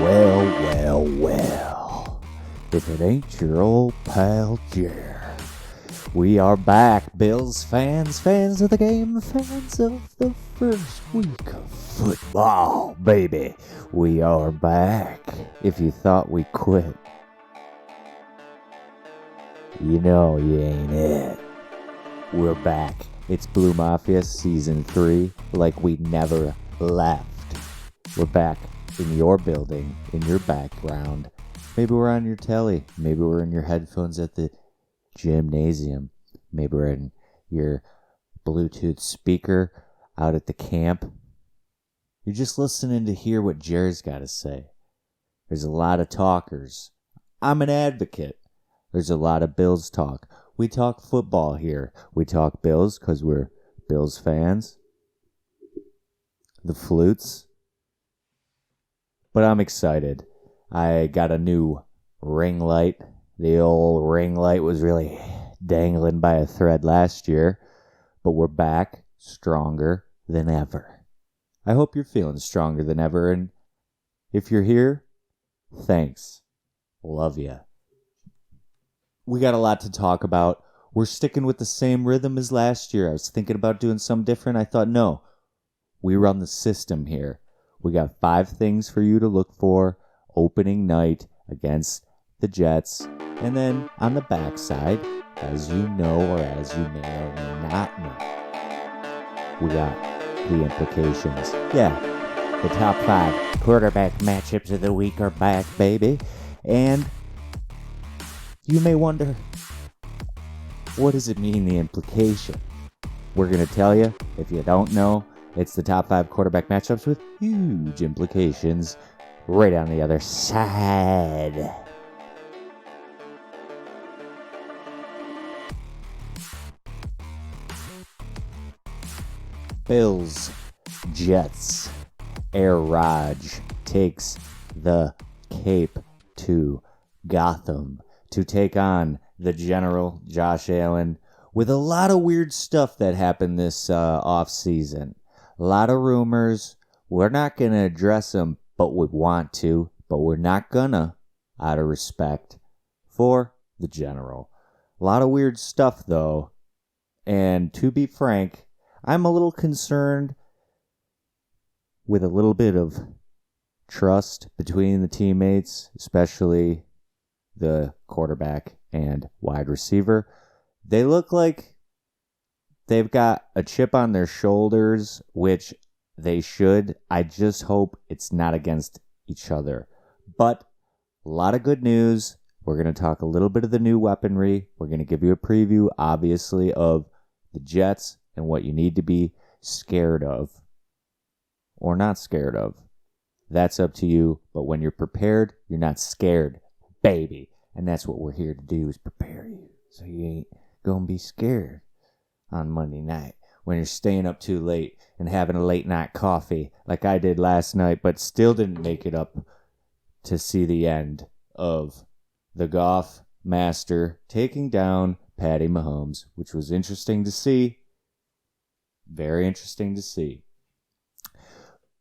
Well. If it ain't your old pal Jer. We are back, Bills fans, fans of the game, fans of the first week of football, baby. We are back. If you thought we quit, you know you ain't it. We're back. It's Blue Mafia Season 3, like we never left. We're back in your building, in your background. Maybe we're on your telly. Maybe we're in your headphones at the gymnasium. Maybe we're in your Bluetooth speaker out at the camp. You're just listening to hear what Jer's got to say. There's a lot of talkers. I'm an advocate. There's a lot of Bills talk. We talk football here. We talk Bills because we're Bills fans. The flutes. But I'm excited. I got a new ring light. The old ring light was really dangling by a thread last year. But we're back stronger than ever. I hope you're feeling stronger than ever. And if you're here, thanks. Love ya. We got a lot to talk about. We're sticking with the same rhythm as last year. I was thinking about doing something different. I thought, no. We run the system here. We got 5 things for you to look for opening night against the Jets. And then on the backside, as you know or as you may or may not know, we got the implications. Yeah, the top 5 quarterback matchups of the week are back, baby. And you may wonder, what does it mean, the implication? We're going to tell you, if you don't know, it's the top 5 quarterback matchups with huge implications right on the other side. Bills, Jets. Air Rodge takes the Cape to Gotham to take on the General Josh Allen with a lot of weird stuff that happened this offseason. A lot of rumors. We're not going to address them, but we want to. But we're not gonna, out of respect for the General. A lot of weird stuff, though. And to be frank, I'm a little concerned with a little bit of trust between the teammates, especially the quarterback and wide receiver. They look like they've got a chip on their shoulders, which they should. I just hope it's not against each other. But a lot of good news. We're going to talk a little bit of the new weaponry. We're going to give you a preview, obviously, of the Jets and what you need to be scared of or not scared of. That's up to you. But when you're prepared, you're not scared, baby. And that's what we're here to do, is prepare you so you ain't going to be scared on Monday night when you're staying up too late and having a late night coffee like I did last night, but still didn't make it up to see the end of the Goff master taking down Patty Mahomes, which was interesting to see. Very interesting to see.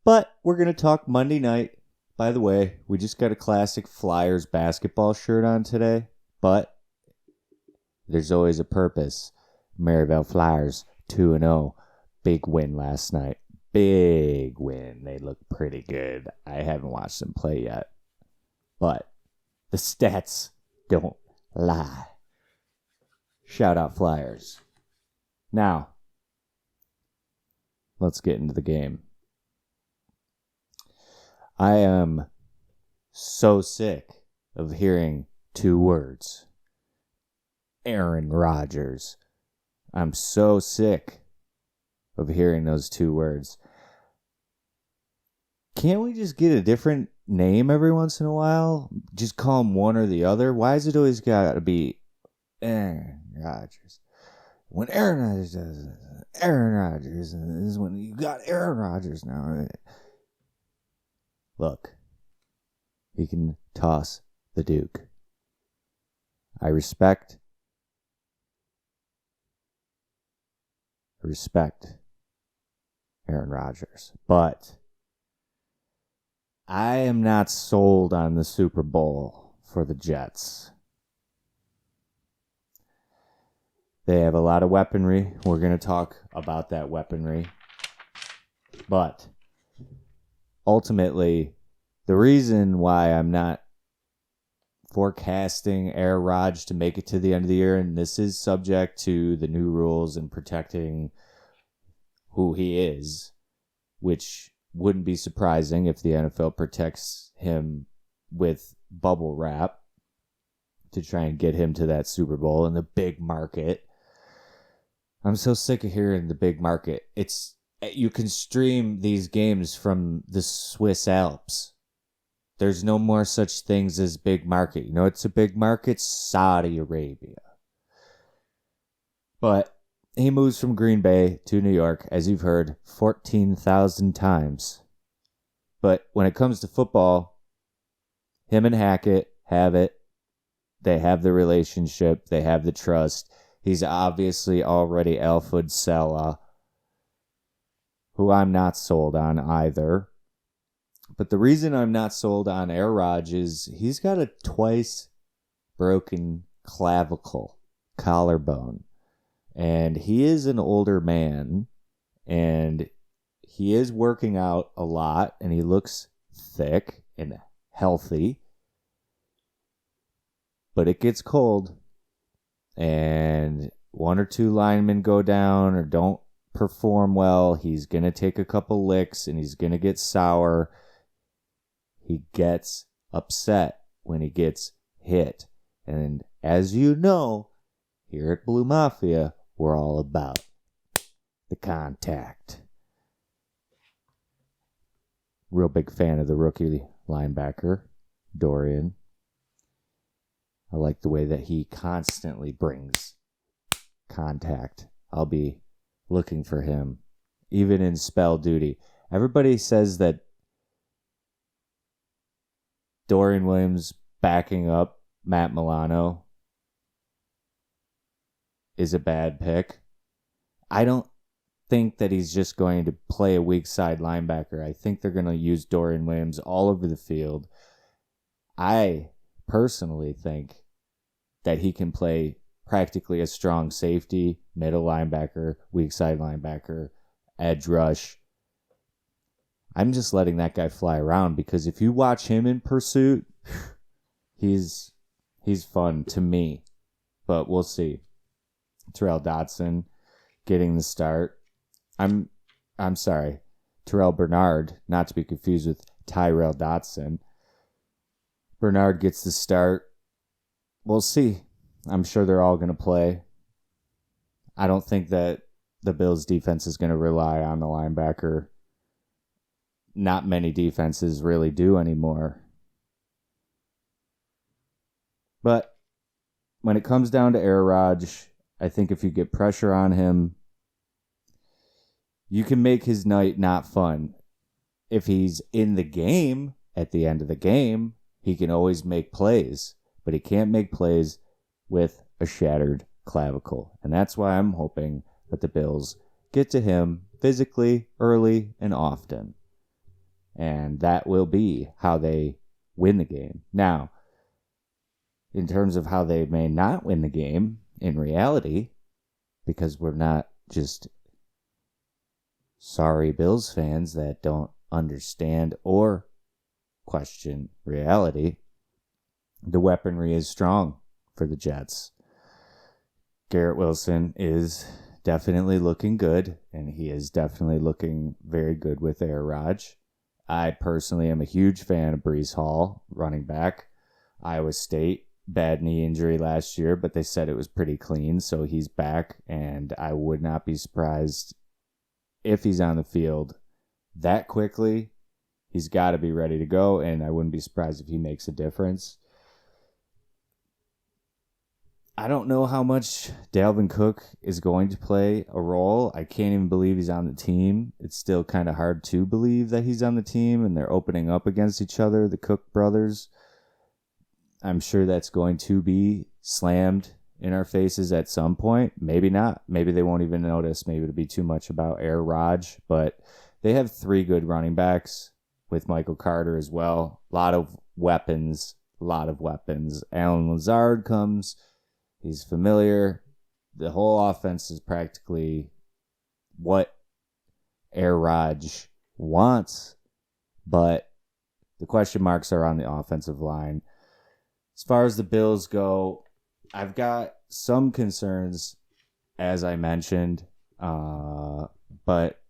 But we're going to talk Monday night. By the way, we just got a classic Flyers basketball shirt on today, but there's always a purpose. Maryville Flyers 2-0. Big win last night. Big win. They look pretty good. I haven't watched them play yet. But the stats don't lie. Shout out Flyers. Now, let's get into the game. I am so sick of hearing 2 words. Aaron Rodgers. I'm so sick of hearing those 2 words. Can't we just get a different name every once in a while? Just call him one or the other? Why is it always got to be Aaron Rodgers? When Aaron Rodgers does it, Aaron Rodgers is when you got Aaron Rodgers now. Look, he can toss the Duke. I respect Aaron Rodgers, but I am not sold on the Super Bowl for the Jets. They have a lot of weaponry. We're going to talk about that weaponry. But ultimately, the reason why I'm not forecasting Air Rodge to make it to the end of the year, and this is subject to the new rules and protecting who he is, which wouldn't be surprising if the NFL protects him with bubble wrap to try and get him to that Super Bowl in the big market. I'm so sick of hearing the big market. You can stream these games from the Swiss Alps. There's no more such things as big market. You know, it's a big market, Saudi Arabia. But he moves from Green Bay to New York, as you've heard 14,000 times. But when it comes to football, him and Hackett have it. They have the relationship. They have the trust. He's obviously already alphaed Salah, who I'm not sold on either. But the reason I'm not sold on Air Rodge is he's got a twice broken collarbone. And he is an older man, and he is working out a lot, and he looks thick and healthy. But it gets cold, and one or two linemen go down or don't perform well. He's going to take a couple licks, and he's going to get sour. He gets upset when he gets hit. And as you know, here at Blue Mafia, we're all about the contact. Real big fan of the rookie linebacker, Dorian. I like the way that he constantly brings contact. I'll be looking for him, even in spell duty. Everybody says that Dorian Williams backing up Matt Milano is a bad pick. I don't think that he's just going to play a weak side linebacker. I think they're going to use Dorian Williams all over the field. I personally think that he can play practically a strong safety, middle linebacker, weak side linebacker, edge rush. I'm just letting that guy fly around because if you watch him in pursuit, he's fun to me. But we'll see. Terrell Dotson getting the start. I'm sorry. Terrell Bernard, not to be confused with Tyrell Dotson. Bernard gets the start. We'll see. I'm sure they're all going to play. I don't think that the Bills defense is going to rely on the linebacker. Not many defenses really do anymore. But when it comes down to Air Rodge, I think if you get pressure on him, you can make his night not fun. If he's in the game, at the end of the game, he can always make plays. But he can't make plays with a shattered clavicle. And that's why I'm hoping that the Bills get to him physically, early, and often. And that will be how they win the game. Now, in terms of how they may not win the game, in reality, because we're not just sorry Bills fans that don't understand or question reality, the weaponry is strong for the Jets. Garrett Wilson is definitely looking good, and he is definitely looking very good with Air Rodge. I personally am a huge fan of Breece Hall, running back. Iowa State, bad knee injury last year, but they said it was pretty clean, so he's back, and I would not be surprised if he's on the field that quickly. He's got to be ready to go, and I wouldn't be surprised if he makes a difference. I don't know how much Dalvin Cook is going to play a role. I can't even believe he's on the team. It's still kind of hard to believe that he's on the team, and they're opening up against each other, the Cook brothers. I'm sure that's going to be slammed in our faces at some point. Maybe not. Maybe they won't even notice. Maybe it'll be too much about Air Rodge. But they have three good running backs. with Michael Carter as well. A lot of weapons. Alan Lazard comes. He's familiar. The whole offense is practically what Air Rodge wants, but the question marks are on the offensive line. As far as the Bills go, I've got some concerns, as I mentioned, but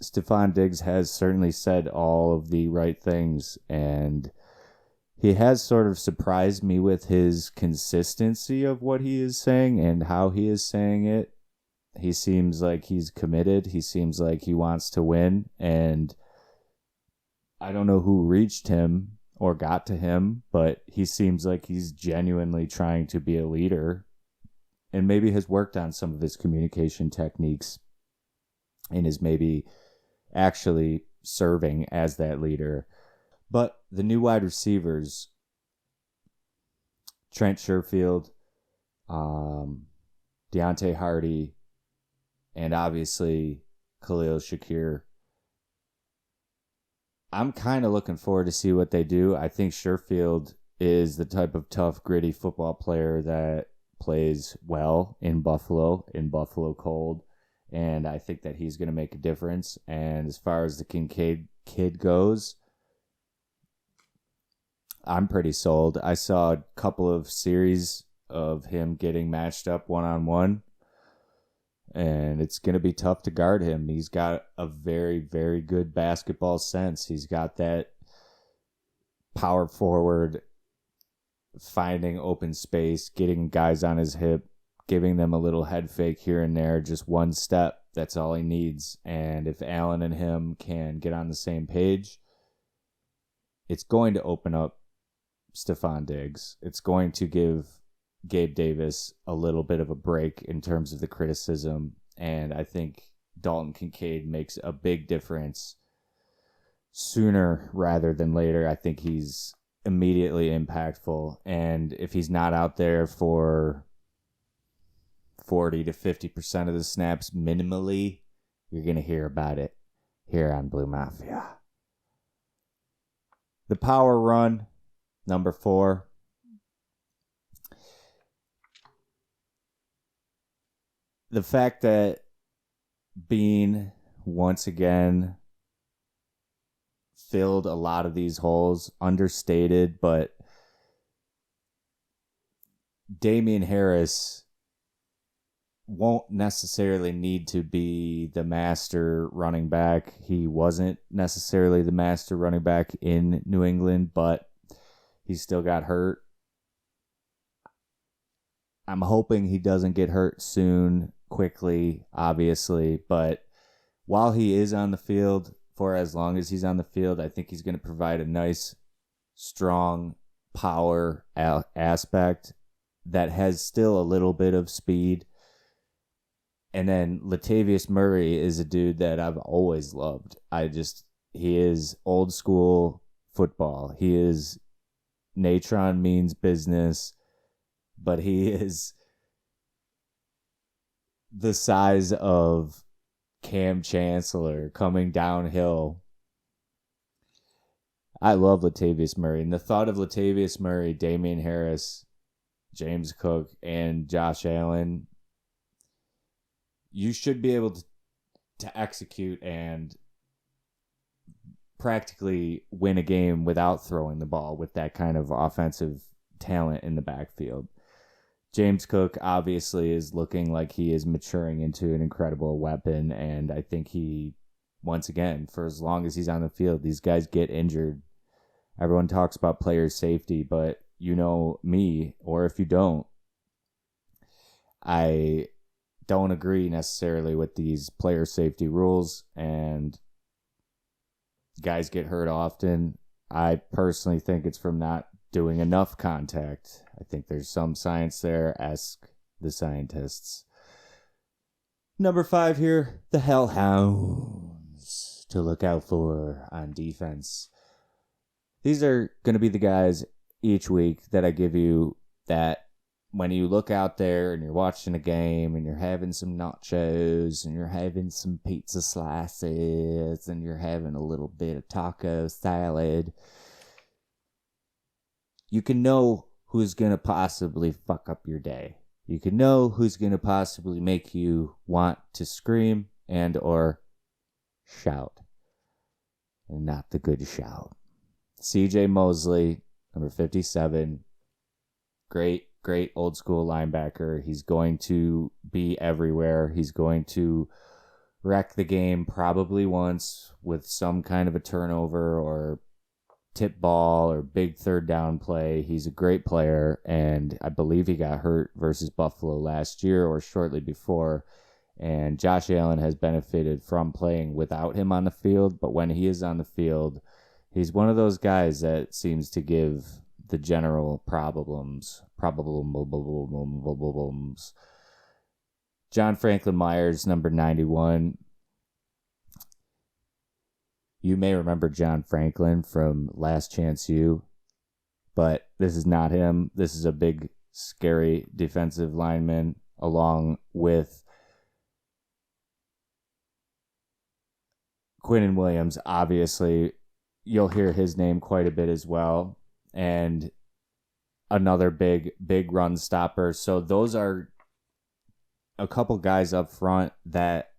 Stephon Diggs has certainly said all of the right things, and he has sort of surprised me with his consistency of what he is saying and how he is saying it. He seems like he's committed. He seems like he wants to win, and I don't know who reached him or got to him, but he seems like he's genuinely trying to be a leader and maybe has worked on some of his communication techniques and is maybe actually serving as that leader. But the new wide receivers, Trent Sherfield, Deontay Hardy, and obviously Khalil Shakir, I'm kind of looking forward to see what they do. I think Sherfield is the type of tough, gritty football player that plays well in Buffalo cold, and I think that he's going to make a difference. And as far as the Kincaid kid goes, I'm pretty sold. I saw a couple of series of him getting matched up one-on-one, and it's going to be tough to guard him. He's got a very, very good basketball sense. He's got that power forward, finding open space, getting guys on his hip, giving them a little head fake here and there, just one step. That's all he needs. And if Allen and him can get on the same page, it's going to open up Stephon Diggs. It's going to give Gabe Davis a little bit of a break in terms of the criticism, and I think Dalton Kincaid makes a big difference sooner rather than later. I think he's immediately impactful, and if he's not out there for 40 to 50% of the snaps minimally, you're going to hear about it here on Blue Mafia. The power run, number 4. The fact that Bean once again filled a lot of these holes, understated, but Damian Harris won't necessarily need to be the master running back. He wasn't necessarily the master running back in New England, but he still got hurt. I'm hoping he doesn't get hurt soon, quickly, obviously, but while he is on the field, for as long as he's on the field, I think he's going to provide a nice, strong power aspect that has still a little bit of speed. And then Latavius Murray is a dude that I've always loved. He is old school football. He is Natron means business, but he is the size of Cam Chancellor coming downhill. I love Latavius Murray. And the thought of Latavius Murray, Damian Harris, James Cook, and Josh Allen, you should be able to execute and practically win a game without throwing the ball with that kind of offensive talent in the backfield. James Cook obviously is looking like he is maturing into an incredible weapon, and I think he, once again, for as long as he's on the field, these guys get injured. Everyone talks about player safety, but you know me, or if you don't, I don't agree necessarily with these player safety rules, and guys get hurt often. I personally think it's from not doing enough contact. I think there's some science there. Ask the scientists. Number 5 here, the Hellhounds to look out for on defense. These are going to be the guys each week that I give you that when you look out there and you're watching a game and you're having some nachos and you're having some pizza slices and you're having a little bit of taco salad, you can know who's going to possibly fuck up your day. You can know who's going to possibly make you want to scream and or shout. And not the good shout. CJ Mosley, number 57. Great old school linebacker. He's going to be everywhere. He's going to wreck the game probably once with some kind of a turnover or tip ball or big third down play. He's a great player, and I believe he got hurt versus Buffalo last year or shortly before. And Josh Allen has benefited from playing without him on the field, but when he is on the field, he's one of those guys that seems to give the general problems. John Franklin Myers, number 91. You may remember John Franklin from Last Chance U, but this is not him. This is a big, scary defensive lineman, along with Quinnen Williams. Obviously, you'll hear his name quite a bit as well. And another big run stopper. So those are a couple guys up front that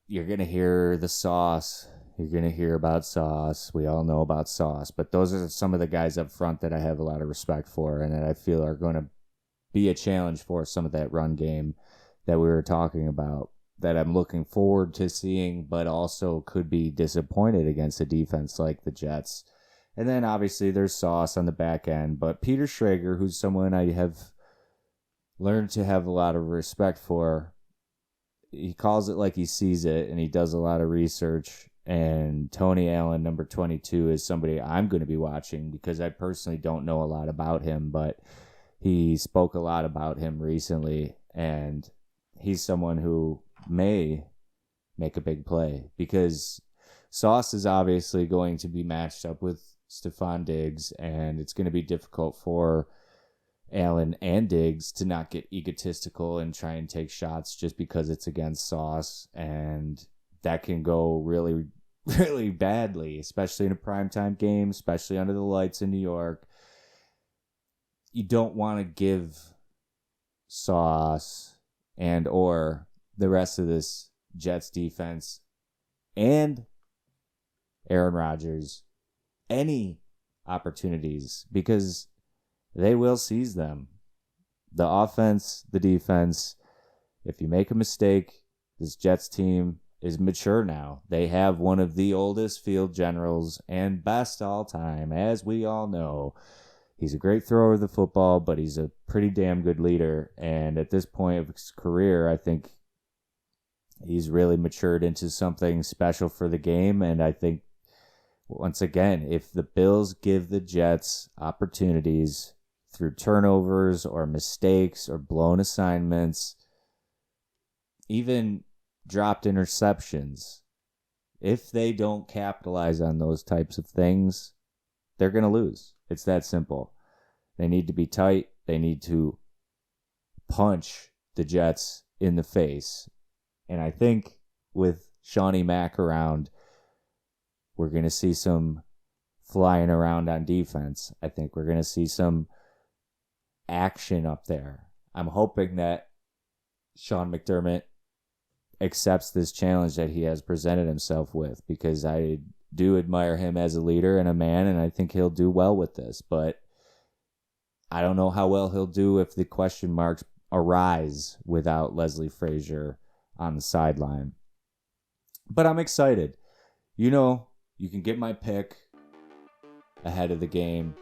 you're going to hear the sauce. You're going to hear about Sauce. We all know about Sauce. But those are some of the guys up front that I have a lot of respect for and that I feel are going to be a challenge for some of that run game that we were talking about, that I'm looking forward to seeing, but also could be disappointed against a defense like the Jets. And then obviously there's Sauce on the back end. But Peter Schrager, who's someone I have learned to have a lot of respect for, he calls it like he sees it, and he does a lot of research. And Tony Allen, number 22, is somebody I'm going to be watching because I personally don't know a lot about him, but he spoke a lot about him recently, and he's someone who may make a big play because Sauce is obviously going to be matched up with Stephon Diggs, and it's going to be difficult for Allen and Diggs to not get egotistical and try and take shots just because it's against Sauce, and that can go really, really badly, especially in a primetime game, especially under the lights in New York. You don't want to give Sauce and or the rest of this Jets defense and Aaron Rodgers any opportunities because they will seize them. The offense, the defense, if you make a mistake, this Jets team is mature now. They have one of the oldest field generals and best all time, as we all know. He's a great thrower of the football, but he's a pretty damn good leader. And at this point of his career, I think he's really matured into something special for the game. And I think, once again, if the Bills give the Jets opportunities through turnovers or mistakes or blown assignments, even dropped interceptions, if they don't capitalize on those types of things, they're going to lose. It's that simple. They need to be tight. They need to punch the Jets in the face. And I think with Shawnee Mack around, we're going to see some flying around on defense. I think we're going to see some action up there. I'm hoping that Sean McDermott accepts this challenge that he has presented himself with, because I do admire him as a leader and a man, and I think he'll do well with this. But I don't know how well he'll do if the question marks arise without Leslie Frazier on the sideline. But I'm excited. You know, you can get my pick ahead of the game.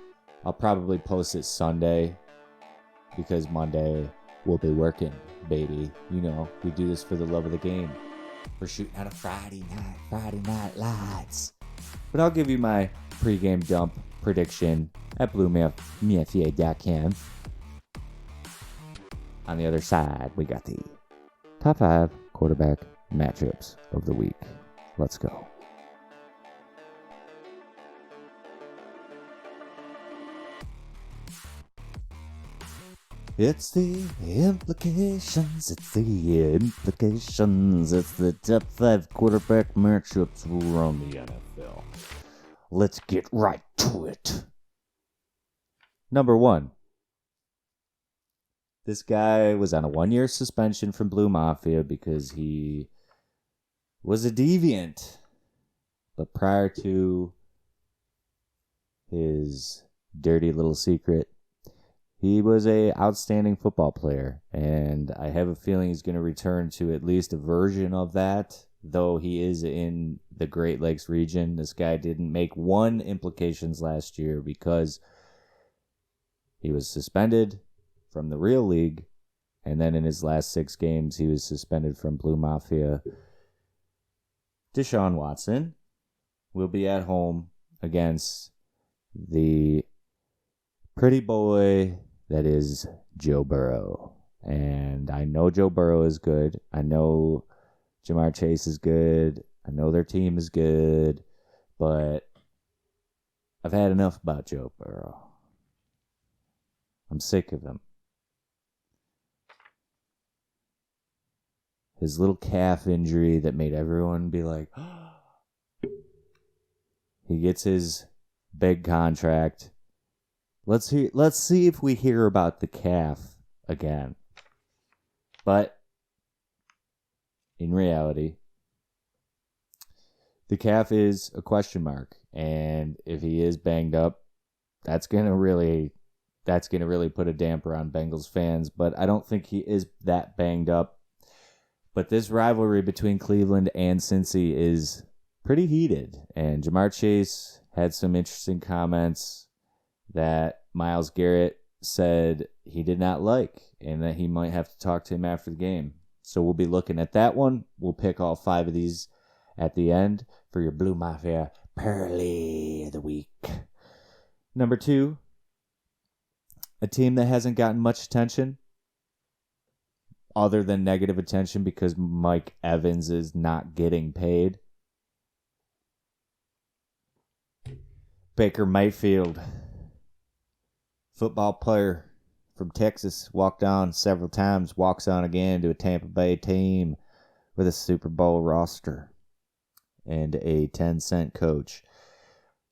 I'll probably post it Sunday because Monday we'll be working, baby. You know, we do this for the love of the game. We're shooting out a Friday night lights. But I'll give you my pregame dump prediction at BLEUMafia.com. On the other side, we got the top 5 quarterback matchups of the week. Let's go. It's the implications. It's the implications. It's the top 5 quarterback matchups around the NFL. Let's get right to it. Number 1. This guy was on a 1-year suspension from Blue Mafia because he was a deviant. But prior to his dirty little secret, he was a outstanding football player, and I have a feeling he's going to return to at least a version of that, though he is in the Great Lakes region. This guy didn't make 1 implications last year because he was suspended from the real league, and then in his last 6 games, he was suspended from Blue Mafia. Deshaun Watson will be at home against the pretty boy that is Joe Burrow. And I know Joe Burrow is good. I know Jamar Chase is good. I know their team is good. But I've had enough about Joe Burrow. I'm sick of him. His little calf injury that made everyone be like, he gets his big contract. Let's see if we hear about the calf again. But in reality, the calf is a question mark, and if he is banged up, that's gonna really put a damper on Bengals fans. But I don't think he is that banged up. But this rivalry between Cleveland and Cincy is pretty heated, and Jamar Chase had some interesting comments that Myles Garrett said he did not like, and that he might have to talk to him after the game. So we'll be looking at that one. We'll pick all 5 of these at the end for your Blue Mafia Parlay of the Week. Number 2, a team that hasn't gotten much attention, other than negative attention because Mike Evans is not getting paid. Baker Mayfield, football player from Texas, walked on several times, walks on again to a Tampa Bay team with a Super Bowl roster and a 10-cent coach.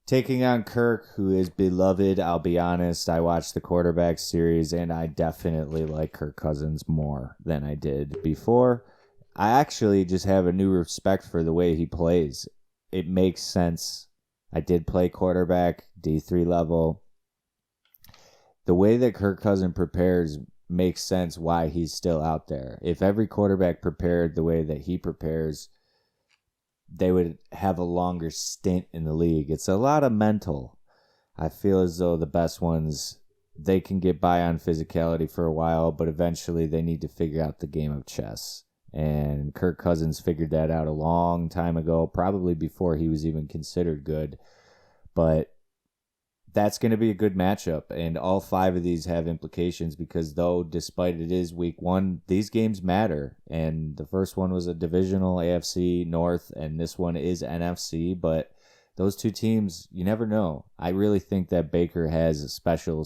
Taking on Kirk, who is beloved. I'll be honest, I watched the quarterback series, and I definitely like Kirk Cousins more than I did before. I actually just have a new respect for the way he plays. It makes sense. I did play quarterback, D3 level. The way that Kirk Cousins prepares makes sense why he's still out there. If every quarterback prepared the way that he prepares, they would have a longer stint in the league. It's a lot of mental. I feel as though the best ones, they can get by on physicality for a while, but eventually they need to figure out the game of chess. And Kirk Cousins figured that out a long time ago, probably before he was even considered good. But that's going to be a good matchup, and all 5 of these have implications because though, despite it is week 1, these games matter. And the first one was a divisional AFC North, and this one is NFC, but those 2 teams, you never know. I really think that Baker has a special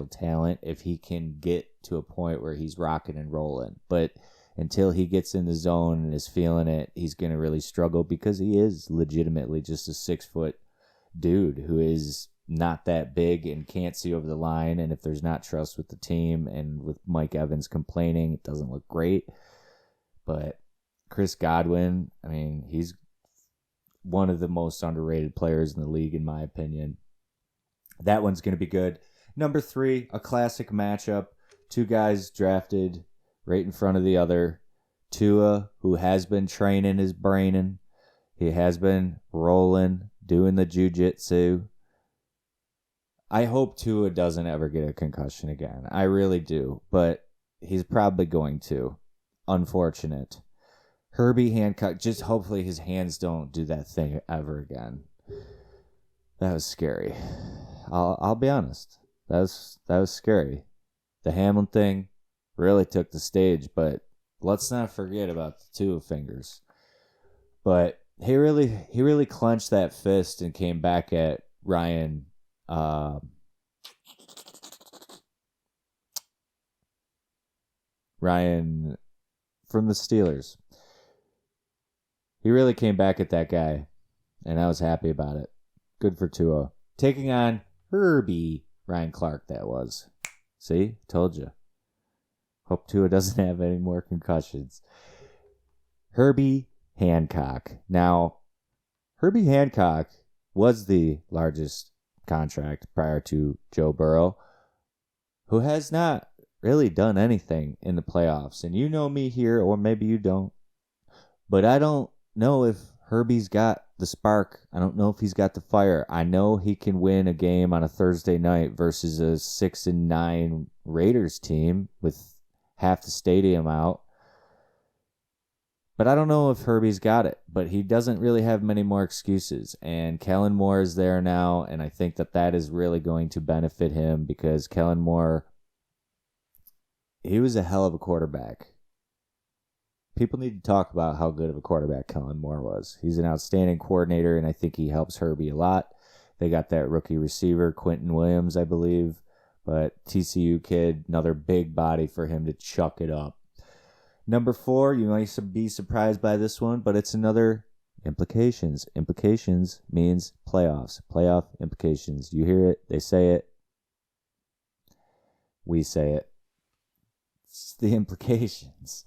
talent if he can get to a point where he's rocking and rolling. But until he gets in the zone and is feeling it, he's going to really struggle because he is legitimately just a 6-foot dude who is not that big and can't see over the line. And if there's not trust with the team and with Mike Evans complaining, it doesn't look great. But Chris Godwin, I mean, he's one of the most underrated players in the league, in my opinion. That one's going to be good. Number 3, a classic matchup. 2 guys drafted right in front of the other. Tua, who has been training his brainin'. He has been rolling, doing the jiu-jitsu. I hope Tua doesn't ever get a concussion again. I really do, but he's probably going to. Unfortunate. Herbie Hancock, just hopefully his hands don't do that thing ever again. That was scary. I'll be honest. That was scary. The Hamlin thing really took the stage, but let's not forget about the 2 fingers. But he really clenched that fist and came back at Ryan Ryan from the Steelers. He really came back at that guy, and I was happy about it. Good for Tua. Taking on Herbie Ryan Clark, that was. See? Told you. Hope Tua doesn't have any more concussions. Herbie Hancock. Now, Herbie Hancock was the largest contract prior to Joe Burrow, who has not really done anything in the playoffs. And you know me here, or maybe you don't. But I don't know if Herbie's got the spark. I don't know if he's got the fire. I know he can win a game on a Thursday night versus a 6-9 Raiders team with half the stadium out. But I don't know if Herbie's got it. But he doesn't really have many more excuses. And Kellen Moore is there now, and I think that is really going to benefit him because Kellen Moore, he was a hell of a quarterback. People need to talk about how good of a quarterback Kellen Moore was. He's an outstanding coordinator, and I think he helps Herbie a lot. They got that rookie receiver, Quentin Williams, I believe. But TCU kid, another big body for him to chuck it up. Number 4, you might be surprised by this one, but it's another implications. Implications means playoffs. Playoff implications. You hear it, they say it, we say it. It's the implications.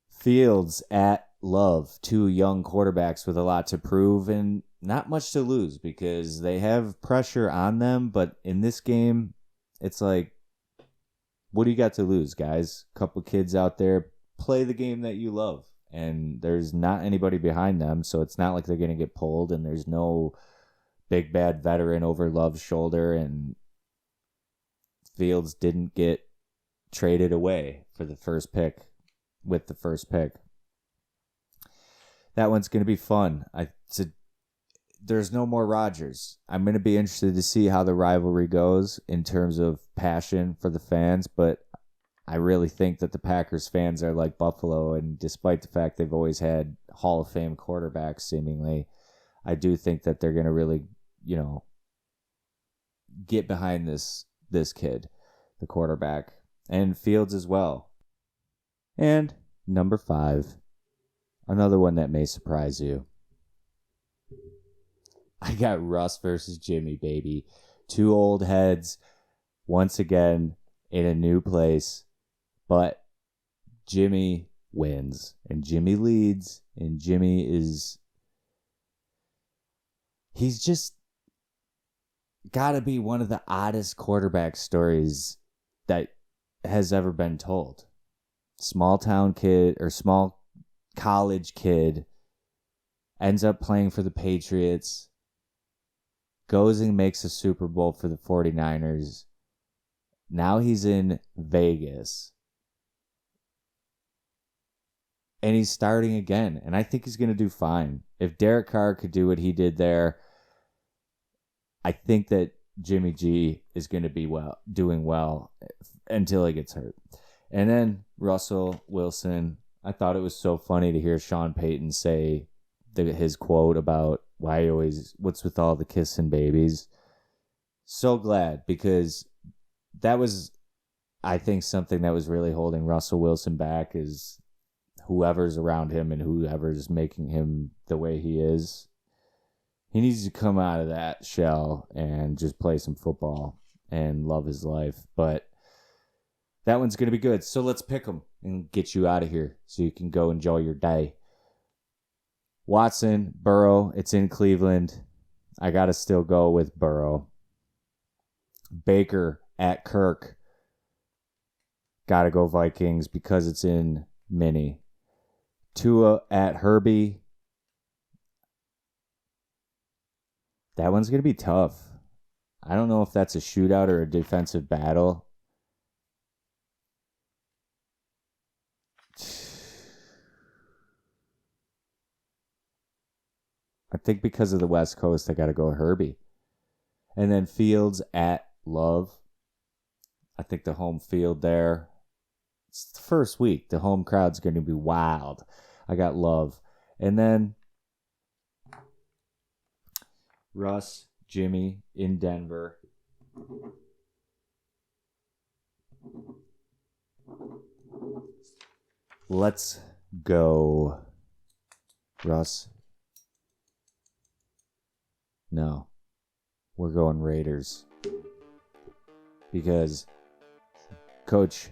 Fields at Love, 2 young quarterbacks with a lot to prove and not much to lose because they have pressure on them. But in this game, it's like, what do you got to lose, guys? Couple kids out there, play the game that you love. And there's not anybody behind them, so it's not like they're going to get pulled. And there's no big bad veteran over Love's shoulder. And Fields didn't get traded away for the first pick. With the first pick. That one's going to be fun. There's no more Rodgers. I'm going to be interested to see how the rivalry goes in terms of passion for the fans, but I really think that the Packers fans are like Buffalo, and despite the fact they've always had Hall of Fame quarterbacks seemingly, I do think that they're going to really, get behind this kid, the quarterback, and Fields as well. And number 5, another one that may surprise you. I got Russ versus Jimmy, baby. 2 old heads, once again, in a new place. But Jimmy wins, and Jimmy leads, and he's just got to be one of the oddest quarterback stories that has ever been told. Small town kid or small college kid ends up playing for the Patriots, goes and makes a Super Bowl for the 49ers. Now he's in Vegas. And he's starting again. And I think he's going to do fine. If Derek Carr could do what he did there, I think that Jimmy G is going to be doing well until he gets hurt. And then Russell Wilson, I thought it was so funny to hear Sean Payton say his quote about what's with all the kissing babies. So glad, because that was, I think, something that was really holding Russell Wilson back is whoever's around him and whoever's making him the way he is. He needs to come out of that shell and just play some football and love his life. But that one's going to be good. So let's pick them and get you out of here so you can go enjoy your day. Watson, Burrow, it's in Cleveland. I got to still go with Burrow. Baker at Kirk. Got to go Vikings because it's in Minnie. Tua at Herbie. That one's going to be tough. I don't know if that's a shootout or a defensive battle. I think because of the West Coast, I got to go Herbie. And then Fields at Love. I think the home field there. It's the first week. The home crowd's going to be wild. I got Love. And then Russ, Jimmy in Denver. let's go. Russ. No. We're going Raiders. Because Coach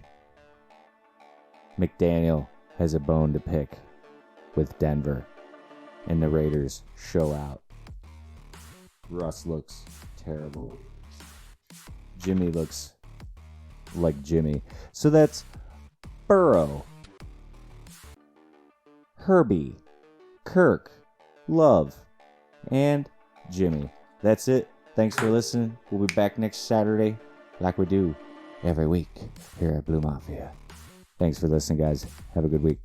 McDaniel has a bone to pick with Denver. And the Raiders show out. Russ looks terrible. Jimmy looks like Jimmy. So that's Burrow, Herbie, Kirk, Love, and Jimmy. That's it. Thanks for listening. We'll be back next Saturday like we do every week here at Blue Mafia. Thanks for listening, guys. Have a good week.